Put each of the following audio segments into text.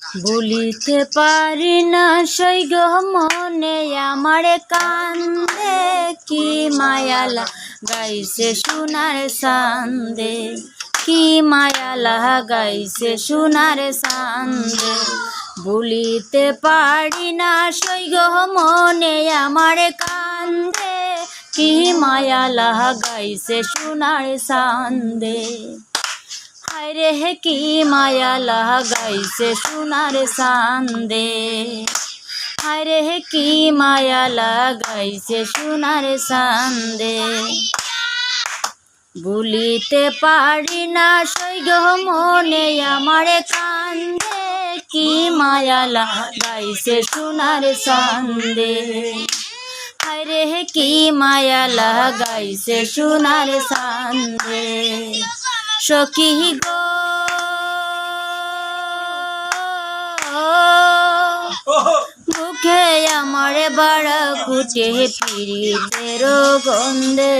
ভুলিতে পারি না সই গো মনে আমারে কান্দে, কি মায়া লাগাইছে সোনার চাঁদে, কি মায়া লাগাইছে সোনার চাঁদে। ভুলিতে পারি না সই গো মনে আমারে কান্দে, কি মায়া লাগাইছে সোনার চাঁদে। হায়রে হে কি মায়া লাগাইছে সোনার চাঁদে, হায়রে হে কি মায়া লাগাইছে সোনার চাঁদে। ভুলিতে পারি না সই গো মনে আমারে কান্দে, কি মায়া লাগাইছে সোনার চাঁদে, হায়রে হে কি মায়া লাগাইছে সোনার চাঁদে। সখী গো বুকে আমারে বাড়া কুটে পিরিতের গন্ধে,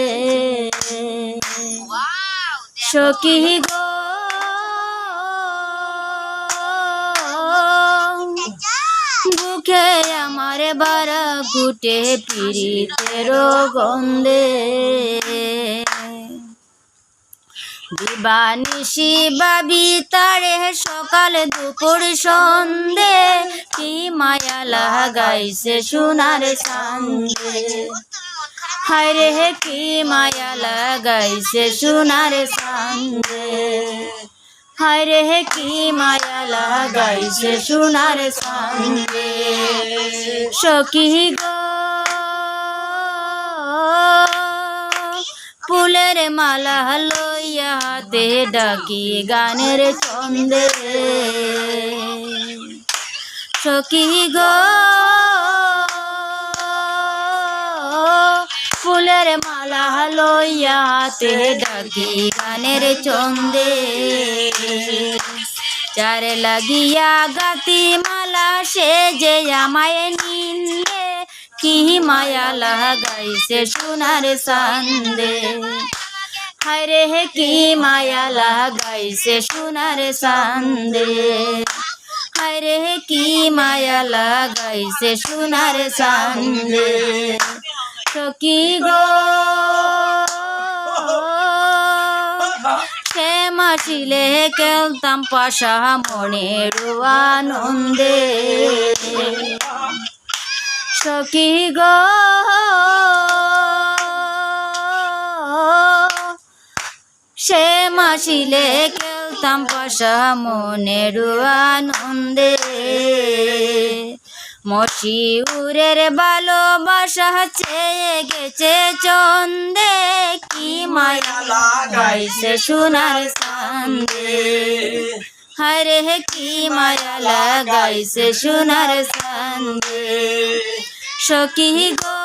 সখী গো বুকে আমারে বাড়া কুটে পিরিতের গন্ধে। দিবানিশি বাবি তারে সকাল দুপুর সন্ধে, কি মায়া লাগাইছে সোনার চাঁদে, হায়রে হে কি মায়া লাগাইছে সোনার চাঁদে, হায়রে হে কি মায়া লাগাইছে সোনার চাঁদে। সখী গো ফুলের মালা লইয়া হাতে ডাকি গানের ছন্দে, সখী গো ফুলের মালা লইয়া হাতে ডাকি গানের ছন্দে। চার লাগিয়া গাতি মালা সে যে আমায় নিন্দে, কি মায়া লাগাইছে সোনার চাঁদে, হায়রে হে কি মায়া লাগাইছে সোনার চাঁদে, হায়রে হে কি মায়া লাগাইছে সোনার চাঁদে। সখী গো সে মাসিলে খেলতাম পাশা মনের আনন্দে, সখী গো সে মাসিলে খেলতাম পাশা মনের আনন্দে। মশিউরের ভালোবাসা চেয়ে গেছে চন্দে, কি মায়া লাগাইছে সোনার চাঁদে, হায়রে হে কি মায়া লাগাইছে সোনার চাঁদে। সখী গো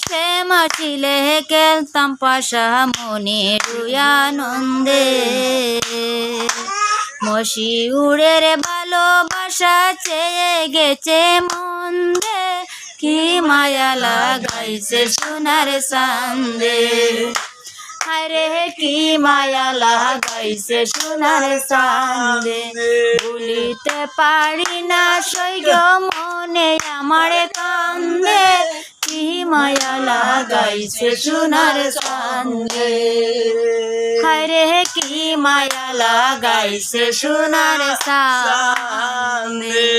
সে মাটিলে খেলতাম পাশা মনের আনন্দে, মশিউরের ভালোবাসা চেয়ে গেছে মন্দে, কি মায়া লাগাইছে সোনার চাঁদে, হায়রে হে কি মায়া লাগাইছে সোনার চাঁদে। ভুলিতে পারি না সই গো মনে আমারে কান্দে, কি মায়া লাগাইছে সোনার চাঁদে, হায়রে হে কি মায়া লাগাইছে সোনার চাঁদে।